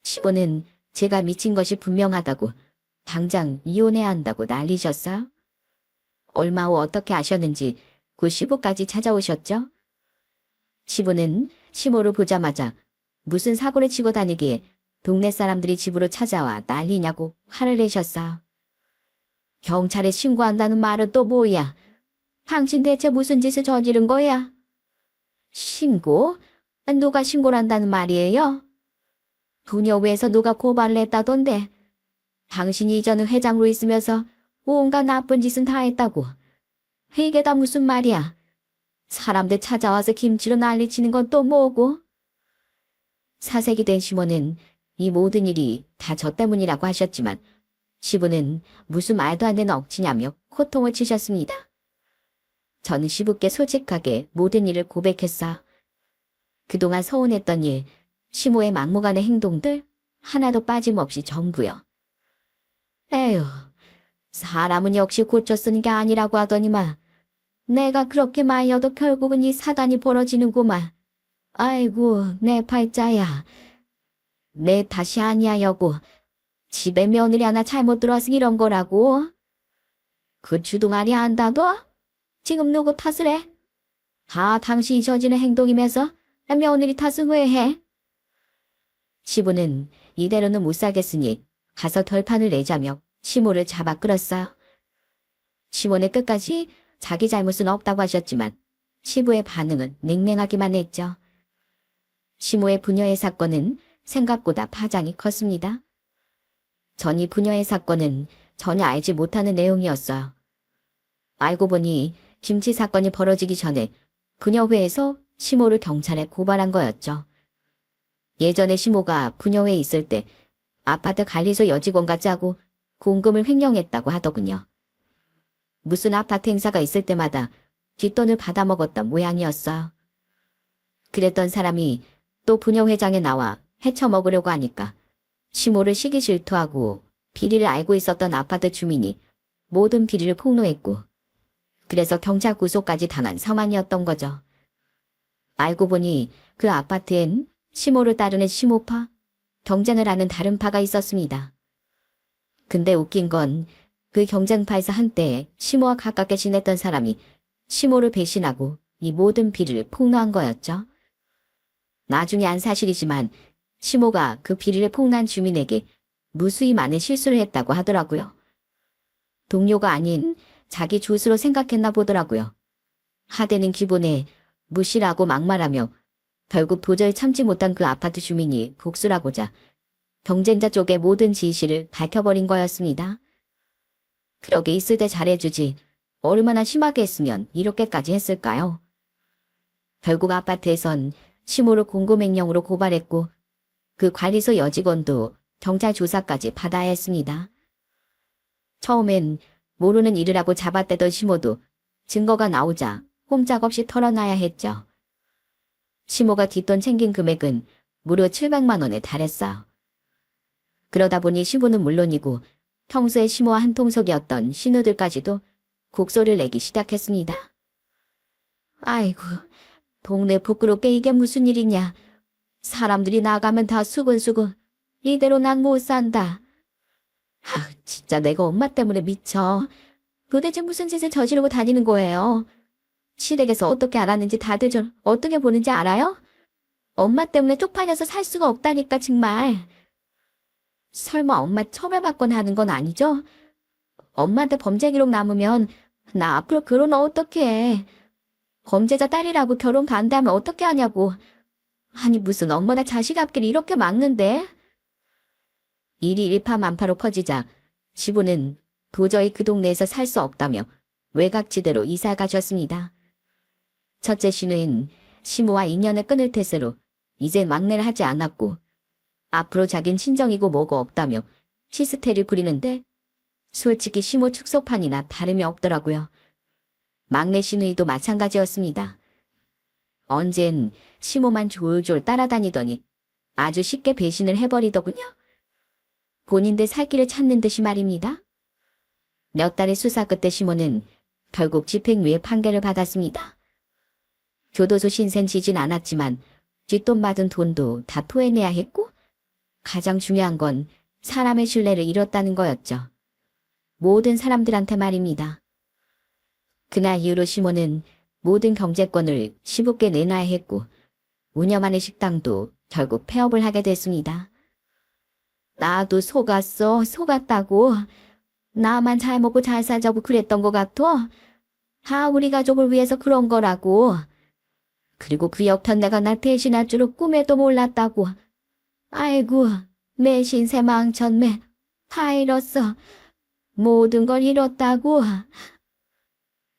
시부는 제가 미친 것이 분명하다고 당장 이혼해야 한다고 난리셨어요. 얼마 후 어떻게 아셨는지 그 시부까지 찾아오셨죠? 시부는 시모를 보자마자 무슨 사고를 치고 다니기에 동네 사람들이 집으로 찾아와 난리냐고 화를 내셨어요. 경찰에 신고한다는 말은 또 뭐야? 당신 대체 무슨 짓을 저지른 거야? 신고? 누가 신고를 한다는 말이에요? 부녀회에서 누가 고발을 했다던데. 당신이 이전에 회장으로 있으면서 온갖 나쁜 짓은 다 했다고. 이게 다 무슨 말이야? 사람들 찾아와서 김치로 난리치는 건 또 뭐고? 사색이 된 시모는 이 모든 일이 다 저 때문이라고 하셨지만 시부는 무슨 말도 안 되는 억지냐며 호통을 치셨습니다. 저는 시부께 솔직하게 모든 일을 고백했어. 그동안 서운했던 일, 시모의 막무가내 행동들 하나도 빠짐없이 전부요. 에휴, 사람은 역시 고쳐 쓰는 게 아니라고 하더니만 내가 그렇게 말려도 결국은 이 사단이 벌어지는구만. 아이고, 내 팔자야. 내 탓이 아니야, 여보. 집에 며느리 하나 잘못 들어와서 이런 거라고. 그 주둥아리 안다도? 지금 누구 탓을 해? 다 당신이 저지른 행동이면서 며느리 탓은 왜 해? 시부는 이대로는 못 살겠으니 가서 덜판을 내자며 시모를 잡아 끌었어요. 시모는 끝까지 자기 잘못은 없다고 하셨지만 시부의 반응은 냉랭하기만 했죠. 시모의 부녀의 사건은 생각보다 파장이 컸습니다. 전 이 부녀의 사건은 전혀 알지 못하는 내용이었어요. 알고 보니 김치 사건이 벌어지기 전에 부녀회에서 시모를 경찰에 고발한 거였죠. 예전에 시모가 부녀회에 있을 때 아파트 관리소 여직원과 짜고 공금을 횡령했다고 하더군요. 무슨 아파트 행사가 있을 때마다 뒷돈을 받아먹었던 모양이었어요. 그랬던 사람이 또 부녀회장에 나와 헤쳐먹으려고 하니까 시모를 시기 질투하고 비리를 알고 있었던 아파트 주민이 모든 비리를 폭로했고 그래서 경찰 구속까지 당한 상황이었던 거죠. 알고 보니 그 아파트엔 시모를 따르는 시모파, 경쟁을 하는 다른 파가 있었습니다. 근데 웃긴 건 그 경쟁파에서 한때 시모와 가깝게 지냈던 사람이 시모를 배신하고 이 모든 비리를 폭로한 거였죠. 나중에 안 사실이지만 시모가 그 비리를 폭로한 주민에게 무수히 많은 실수를 했다고 하더라고요. 동료가 아닌 자기 조수로 생각했나 보더라고요. 하대는 기본에 무시라고 막말하며 결국 도저히 참지 못한 그 아파트 주민이 복수하고자 경쟁자 쪽의 모든 진실을 밝혀버린 거였습니다. 그러게 있을 때 잘해주지 얼마나 심하게 했으면 이렇게까지 했을까요? 결국 아파트에선 시모를 공금횡령으로 고발했고 그 관리소 여직원도 경찰 조사까지 받아야 했습니다. 처음엔 모르는 일을 하고 잡아떼던 시모도 증거가 나오자 꼼짝없이 털어놔야 했죠. 시모가 뒷돈 챙긴 금액은 무려 700만 원에 달했어요. 그러다 보니 시부는 물론이고 평소에 시모와 한통속이었던 신우들까지도 곡소리를 내기 시작했습니다. 아이고, 동네 부끄럽게 이게 무슨 일이냐. 사람들이 나가면 다 수근수근. 이대로 난 못 산다. 진짜 내가 엄마 때문에 미쳐. 도대체 무슨 짓을 저지르고 다니는 거예요? 시댁에서 어떻게 알았는지 다들 저 어떻게 보는지 알아요? 엄마 때문에 쪽팔려서 살 수가 없다니까 정말. 설마 엄마 처벌받거나 하는 건 아니죠? 엄마한테 범죄 기록 남으면 나 앞으로 결혼 어떻게 해? 범죄자 딸이라고 결혼 반대하면 어떻게 하냐고. 아니 무슨 엄마나 자식 앞길을 이렇게 막는데? 일이 일파만파로 퍼지자 시부는 도저히 그 동네에서 살 수 없다며 외곽지대로 이사 가셨습니다. 첫째 시누인 시모와 인연을 끊을 태세로 이제 막내를 하지 않았고 앞으로 자긴 친정이고 뭐고 없다며 히스테리를 부리는데 솔직히 시모 축소판이나 다름이 없더라고요. 막내 시누이도 마찬가지였습니다. 언젠 시모만 졸졸 따라다니더니 아주 쉽게 배신을 해버리더군요. 본인들 살 길을 찾는 듯이 말입니다. 몇 달의 수사 끝에 시모는 결국 집행유예 판결을 받았습니다. 교도소 신생 지진 않았지만 뒷돈 받은 돈도 다 토해내야 했고 가장 중요한 건 사람의 신뢰를 잃었다는 거였죠. 모든 사람들한테 말입니다. 그날 이후로 시모는 모든 경제권을 시부께 내놔야 했고 운영하는 식당도 결국 폐업을 하게 됐습니다. 나도 속았다고. 나만 잘 먹고 잘 살자고 그랬던 것 같아. 다 우리 가족을 위해서 그런 거라고. 그리고 그 역편내가 나 대신할 줄은 꿈에도 몰랐다고. 아이고, 내 신세 망쳤네. 다 잃었어. 모든 걸 잃었다고.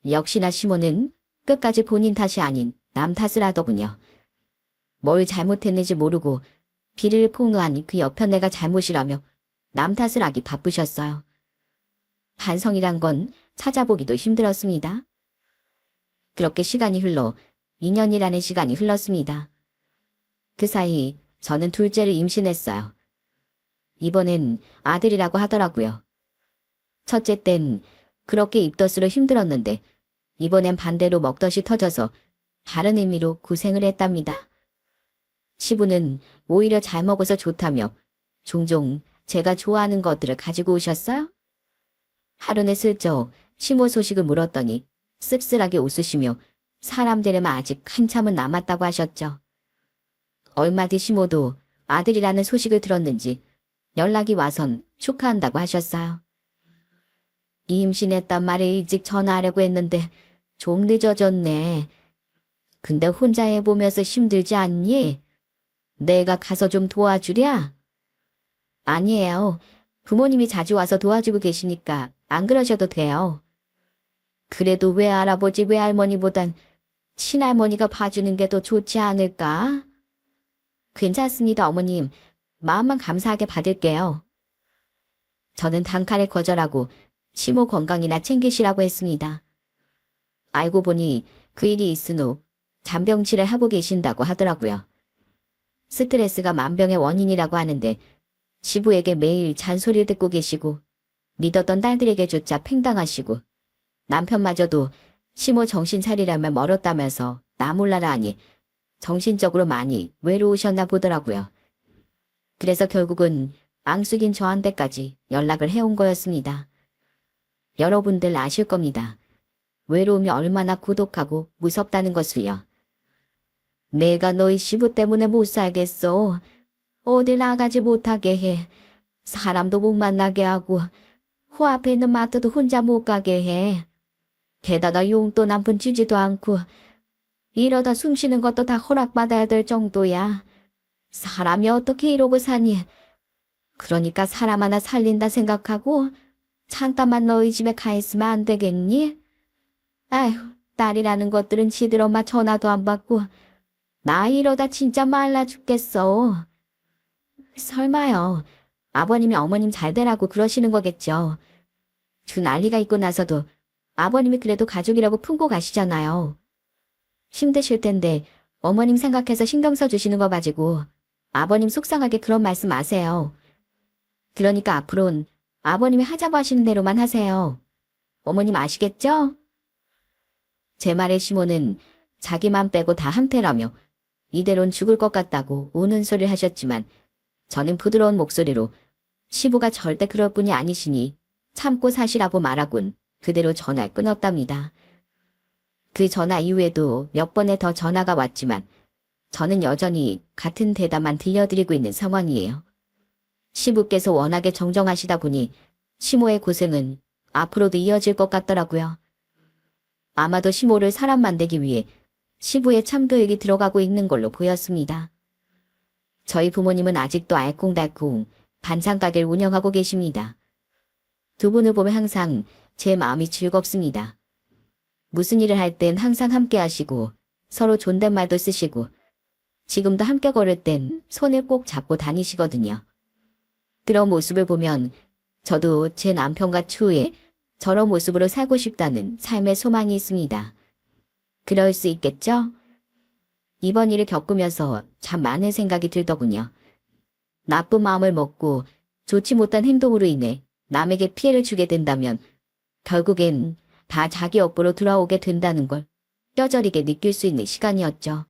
역시나 시모는 끝까지 본인 탓이 아닌 남 탓을 하더군요. 뭘 잘못했는지 모르고 비리를 폭로한 그 역편내가 잘못이라며 남 탓을 하기 바쁘셨어요. 반성이란 건 찾아보기도 힘들었습니다. 그렇게 시간이 흘러 2년이라는 시간이 흘렀습니다. 그 사이 저는 둘째를 임신했어요. 이번엔 아들이라고 하더라고요. 첫째 땐 그렇게 입덧으로 힘들었는데 이번엔 반대로 먹덧이 터져서 다른 의미로 고생을 했답니다. 시부는 오히려 잘 먹어서 좋다며 종종 제가 좋아하는 것들을 가지고 오셨어요. 하루는 슬쩍 시모 소식을 물었더니 씁쓸하게 웃으시며 사람들에만 아직 한참은 남았다고 하셨죠. 얼마 뒤 시모도 아들이라는 소식을 들었는지 연락이 와선 축하한다고 하셨어요. 임신했단 말에 일찍 전화하려고 했는데 좀 늦어졌네. 근데 혼자 해보면서 힘들지 않니? 내가 가서 좀 도와주랴? 아니에요. 부모님이 자주 와서 도와주고 계시니까 안 그러셔도 돼요. 그래도 외할아버지 외할머니보단 친할머니가 봐주는 게 더 좋지 않을까? 괜찮습니다, 어머님. 마음만 감사하게 받을게요. 저는 단칼에 거절하고 시모 건강이나 챙기시라고 했습니다. 알고 보니 그 일이 있은 후 잔병치를 하고 계신다고 하더라고요. 스트레스가 만병의 원인이라고 하는데 시부에게 매일 잔소리를 듣고 계시고 믿었던 딸들에게조차 팽당하시고 남편마저도 시모 정신 차리려면 멀었다면서 나 몰라라 하니 정신적으로 많이 외로우셨나 보더라고요. 그래서 결국은 앙숙인 저한테까지 연락을 해온 거였습니다. 여러분들 아실 겁니다. 외로움이 얼마나 고독하고 무섭다는 것을요. 내가 너희 시부 때문에 못 살겠어. 어딜 나가지 못하게 해. 사람도 못 만나게 하고 코앞에 있는 마트도 혼자 못 가게 해. 게다가 용돈 한 푼 주지도 않고 이러다 숨 쉬는 것도 다 허락받아야 될 정도야. 사람이 어떻게 이러고 사니? 그러니까 사람 하나 살린다 생각하고 잠깐만 너희 집에 가 있으면 안 되겠니? 아휴, 딸이라는 것들은 지들 엄마 전화도 안 받고 나 이러다 진짜 말라 죽겠어. 설마요. 아버님이 어머님 잘 되라고 그러시는 거겠죠. 그 난리가 있고 나서도 아버님이 그래도 가족이라고 품고 가시잖아요. 힘드실 텐데 어머님 생각해서 신경 써주시는 거 가지고 아버님 속상하게 그런 말씀 마세요. 그러니까 앞으론 아버님이 하자고 하시는 대로만 하세요. 어머님 아시겠죠? 제 말에 시모는 자기 맘 빼고 다 한패라며 이대론 죽을 것 같다고 우는 소리를 하셨지만 저는 부드러운 목소리로 시부가 절대 그럴 분이 아니시니 참고 사시라고 말하곤 그대로 전화를 끊었답니다. 그 전화 이후에도 몇 번의 더 전화가 왔지만 저는 여전히 같은 대답만 들려드리고 있는 상황이에요. 시부께서 워낙에 정정하시다 보니 시모의 고생은 앞으로도 이어질 것 같더라고요. 아마도 시모를 사람 만들기 위해 시부의 참교육이 들어가고 있는 걸로 보였습니다. 저희 부모님은 아직도 알콩달콩 반찬가게를 운영하고 계십니다. 두 분을 보면 항상 제 마음이 즐겁습니다. 무슨 일을 할 땐 항상 함께 하시고 서로 존댓말도 쓰시고 지금도 함께 걸을 땐 손을 꼭 잡고 다니시거든요. 그런 모습을 보면 저도 제 남편과 추후에 저런 모습으로 살고 싶다는 삶의 소망이 있습니다. 그럴 수 있겠죠? 이번 일을 겪으면서 참 많은 생각이 들더군요. 나쁜 마음을 먹고 좋지 못한 행동으로 인해 남에게 피해를 주게 된다면 결국엔 다 자기 업보로 돌아오게 된다는 걸 뼈저리게 느낄 수 있는 시간이었죠.